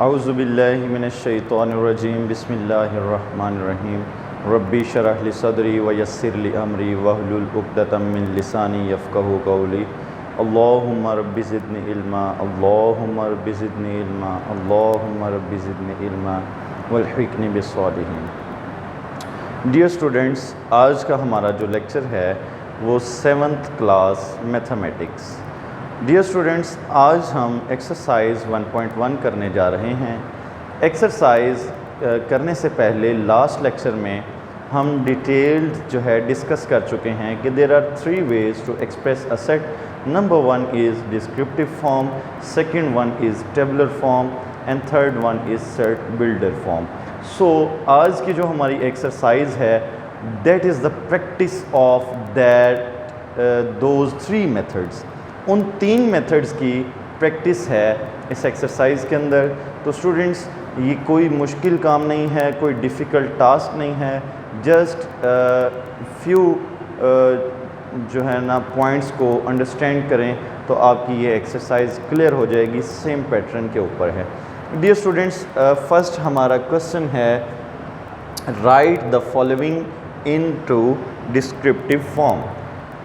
औज़ुबिल्लाहि मिनश्शैतानिर्रजीम बिस्मिल्लाहिर्रहमानिर्रहीम रब्बी शरह ली सदरी व यस्सिर ली अमरी वहलुल उक़दतम मिन लिसानी यफ़क़हू क़ौली। अल्लाहुम्मा रब्बि ज़िदनी इल्मा, अल्लाहुम्मा रब्बि ज़िदनी इल्मा, अल्लाहुम्मा रब्बि ज़िदनी इल्मा वल्हिक़नी बिस्सालिहीन। डियर स्टूडेंट्स, आज का हमारा जो लेक्चर है वो 7th class mathematics. Dear students, आज हम एक्सरसाइज 1.1 करने जा रहे हैं। एक्सरसाइज करने से पहले लास्ट लेक्चर में हम डिटेल्ड जो है डिस्कस कर चुके हैं कि there are 3 ways to express a set. Number 1 is descriptive form, second one is tabular form and third one is set builder form. So आज की जो हमारी एक्सरसाइज है that is the practice of that those 3 methods. उन 3 methods की practice है इस exercise के अंदर। तो स्टूडेंट्स, ये कोई मुश्किल काम नहीं है, कोई डिफ़िकल्ट टास्क नहीं है, जस्ट फ्यू जो है ना पॉइंट्स को अंडरस्टैंड करें तो आपकी ये एक्सरसाइज क्लियर हो जाएगी। सेम पैटर्न के ऊपर है। डियर स्टूडेंट्स, फर्स्ट हमारा क्वेश्चन है right the following into descriptive form,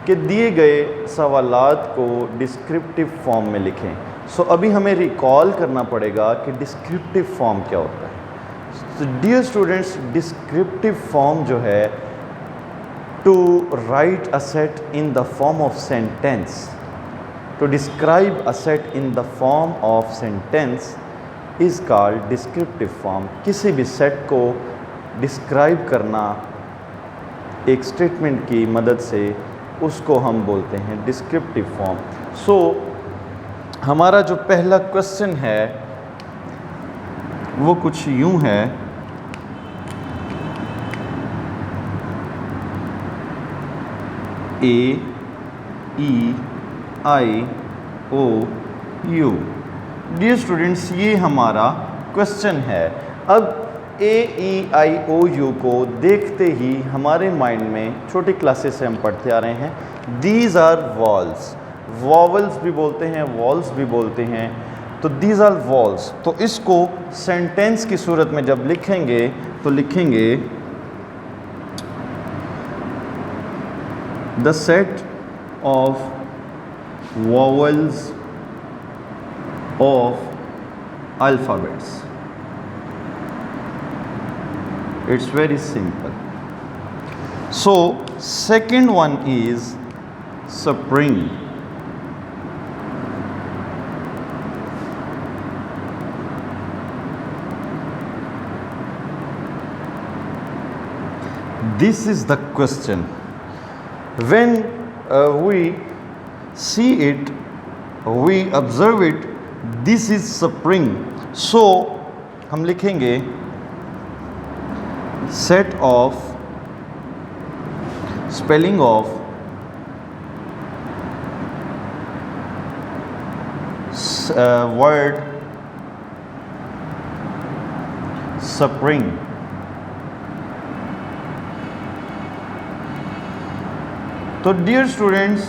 कि दिए गए सवालात को डिस्क्रिप्टिव फॉर्म में लिखें। सो अभी हमें रिकॉल करना पड़ेगा कि डिस्क्रिप्टिव फॉर्म क्या होता है। तो डियर स्टूडेंट्स, डिस्क्रिप्टिव फॉर्म जो है to write a set in the form of sentence, to describe a set in the form of sentence is called descriptive form. किसी भी सेट को डिस्क्राइब करना एक स्टेटमेंट की मदद से, उसको हम बोलते हैं डिस्क्रिप्टिव फॉर्म। सो हमारा जो पहला क्वेश्चन है वो कुछ यूं है, A-E-I-O-U। डियर स्टूडेंट्स, ये हमारा क्वेश्चन है। अब AEIOU को देखते ही हमारे माइंड में छोटी क्लासेस से हम पढ़ते आ रहे हैं दीज आर वॉल्स। वॉवल्स भी बोलते हैं, वॉल्स भी बोलते हैं। तो दीज आर वॉल्स, तो इसको सेंटेंस की सूरत में जब लिखेंगे तो लिखेंगे the set of vowels of alphabets. It's very simple. So second one is spring. This is the question. When we see it, we observe it, this is spring. So हम लिखेंगे set of spelling of word spring। तो dear students,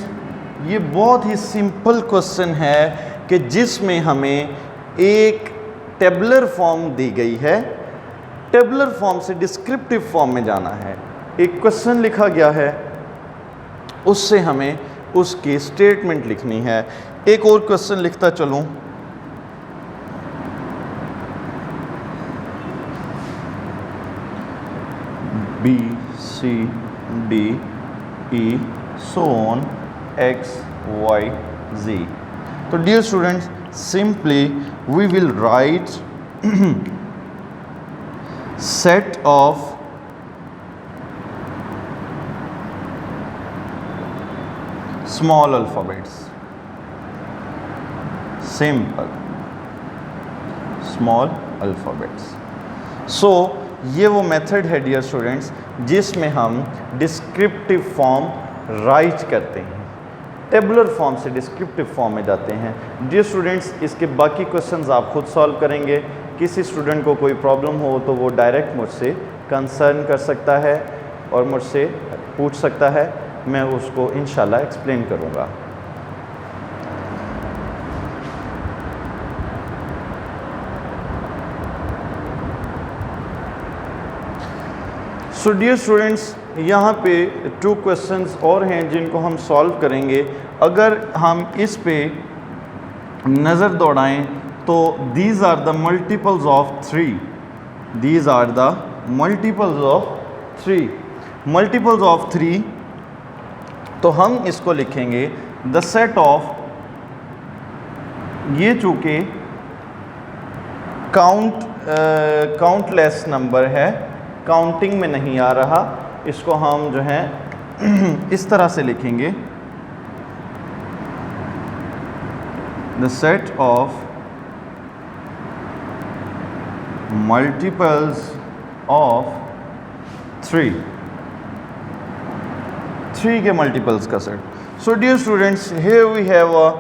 ये बहुत ही simple question है कि जिसमें हमें एक टेबुलर फॉर्म दी गई है, टेबुलर फॉर्म से डिस्क्रिप्टिव फॉर्म में जाना है। एक क्वेश्चन लिखा गया है, उससे हमें उसकी स्टेटमेंट लिखनी है। एक और क्वेश्चन लिखता चलूं, B C D E so on X Y Z। तो dear students, simply we will write set of small alphabets, simple small alphabets। so ये वो मेथड है डियर स्टूडेंट्स जिसमें हम डिस्क्रिप्टिव फॉर्म राइट करते हैं, टेबुलर फॉर्म से descriptive form में जाते हैं। डियर स्टूडेंट्स, इसके बाकी क्वेश्चंस आप खुद सॉल्व करेंगे। किसी स्टूडेंट को कोई प्रॉब्लम हो तो वो डायरेक्ट मुझसे कंसर्न कर सकता है और मुझसे पूछ सकता है, मैं उसको इंशाल्लाह एक्सप्लेन करूँगा। सो डियर स्टूडेंट्स, यहाँ पे 2 क्वेश्चंस और हैं जिनको हम सॉल्व करेंगे। अगर हम इस पे नज़र दौड़ाएं तो these are the multiples of 3, these are the multiples of 3, multiples of 3। तो हम इसको लिखेंगे द सेट ऑफ, ये चूँकि काउंटलेस नंबर है, काउंटिंग में नहीं आ रहा, इसको हम जो है इस तरह से लिखेंगे the set of multiples of 3 के मल्टीपल्स का set. So dear students, here we have a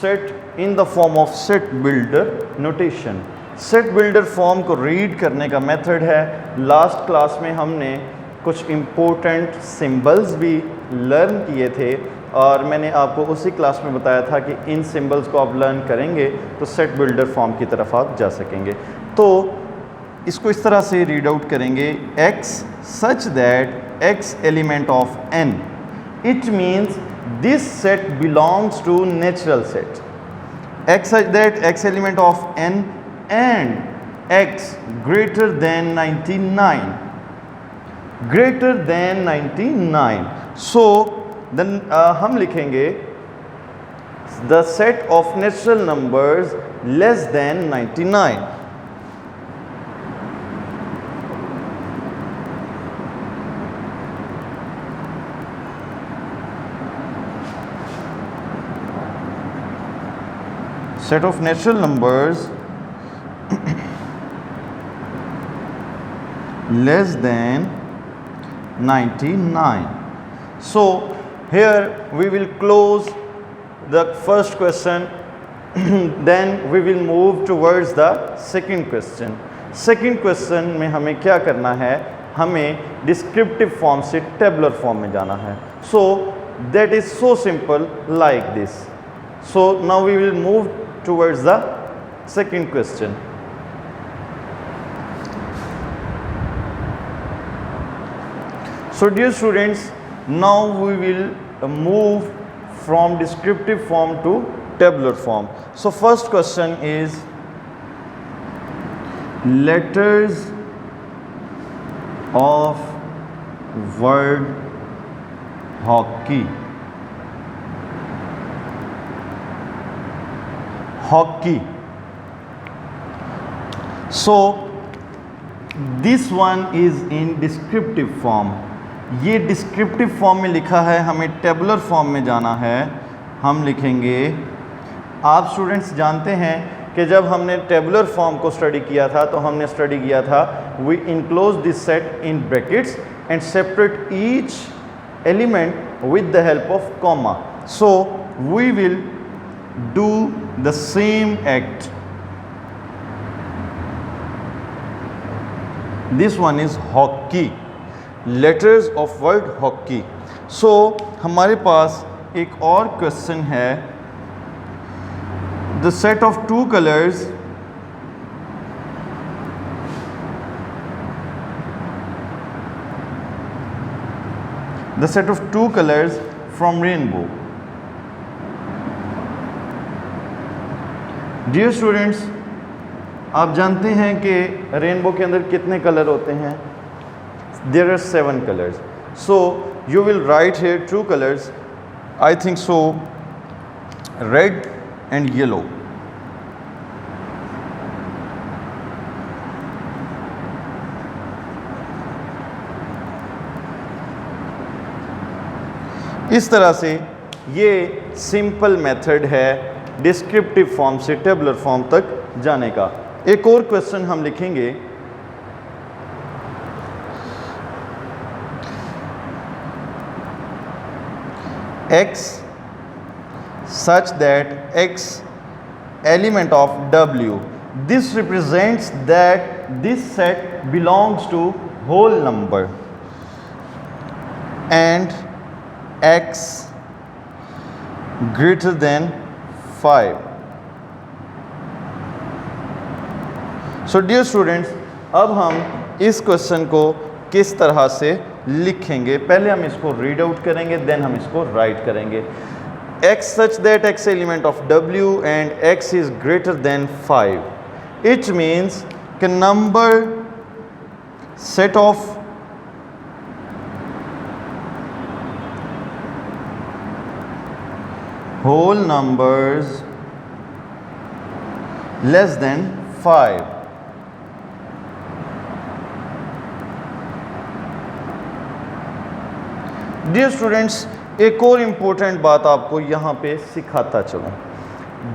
set in the form of set builder notation. Set builder form को रीड करने का मेथड है। लास्ट क्लास में हमने कुछ इम्पोर्टेंट सिंबल्स भी लर्न किए थे और मैंने आपको उसी क्लास में बताया था कि इन सिंबल्स को आप लर्न करेंगे तो सेट बिल्डर फॉर्म की तरफ आप जा सकेंगे। तो इसको इस तरह से रीड आउट करेंगे, x such that x element of n, it means this set belongs to natural set, x such that x element of n and x greater than 99, greater than 99। so then हम लिखेंगे the set of natural numbers less than 99। set of natural numbers less than 99। so here we will close the first question then we will move towards the second question। second question में हमें क्या करना है, हमें descriptive form से tabular form में जाना है। so that is so simple like this। so now we will move towards the second question। so dear students, now we will move from descriptive form to tabular form। so first question is letters of word hockey, hockey। so this one is in descriptive form। ये descriptive form में लिखा है, हमें tabular form में जाना है। हम लिखेंगे, आप स्टूडेंट्स जानते हैं कि जब हमने tabular form को स्टडी किया था तो हमने स्टडी किया था we enclose this set in brackets and separate each element with the help of comma। so we will do the same act। this one is hockey, letters of word hockey। so हमारे पास एक और question है, the set of 2 colors from rainbow। Dear students, आप जानते हैं कि rainbow के अंदर कितने कलर होते हैं? There are 7 colours. So you will write here 2 colours, I think so red and yellow. इस तरह से ये सिंपल मेथड है डिस्क्रिप्टिव फॉर्म से टेबुलर फॉर्म तक जाने का। एक और क्वेश्चन हम लिखेंगे, x such that x element of w, this represents that this set belongs to whole number and x greater than 5। So dear students, अब हम इस क्वेश्चन को किस तरह से लिखेंगे। पहले हम इसको रीड आउट करेंगे, देन हम इसको राइट करेंगे। x such that x element of w and x is greater than 5. It means कि number set of whole numbers less than 5. Dear students, एक और इम्पोर्टेंट बात आपको यहाँ पे सिखाता चलूँ।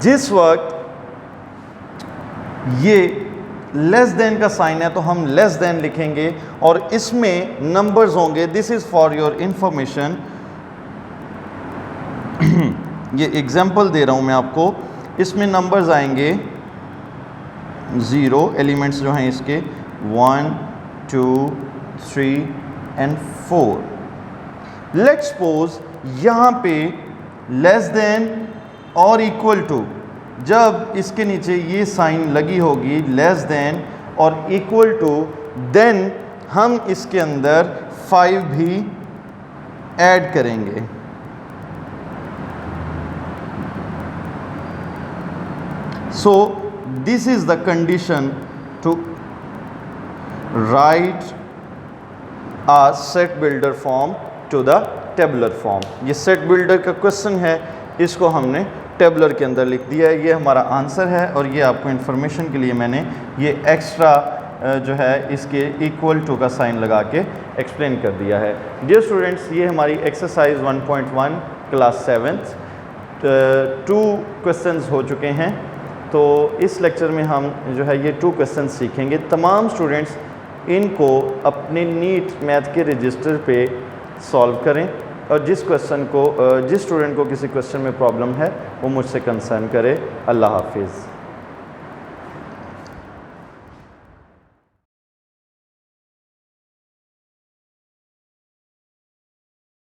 जिस वक्त ये लेस देन का साइन है तो हम लेस देन लिखेंगे और इसमें नंबर्स होंगे। This is for your information. ये एग्जाम्पल दे रहा हूँ मैं आपको। इसमें नंबर्स आएंगे 0, एलिमेंट्स जो हैं इसके 1, 2, 3 एंड 4। लेट्स सपोज यहाँ पे लेस देन और इक्वल टू, जब इसके नीचे ये साइन लगी होगी लेस देन और इक्वल टू, देन हम इसके अंदर 5 भी ऐड करेंगे। So this is the condition to write a set builder form to the tabular form। ये set builder का क्वेश्चन है, इसको हमने टेबलर के अंदर लिख दिया है। ये हमारा आंसर है और ये आपको इन्फॉर्मेशन के लिए मैंने ये एक्स्ट्रा जो है इसके इक्वल टू का साइन लगा के एक्सप्लेन कर दिया है। डियर स्टूडेंट्स, ये हमारी एक्सरसाइज 1.1 क्लास 7th 2 क्वेश्चंस हो चुके हैं। तो इस लेक्चर में हम जो है ये 2 क्वेश्चन सीखेंगे। तमाम स्टूडेंट्स इनको अपने नीट मैथ के रजिस्टर पे सॉल्व करें और जिस स्टूडेंट को किसी क्वेश्चन में प्रॉब्लम है वो मुझसे कंसर्न करे। अल्लाह हाफिज़।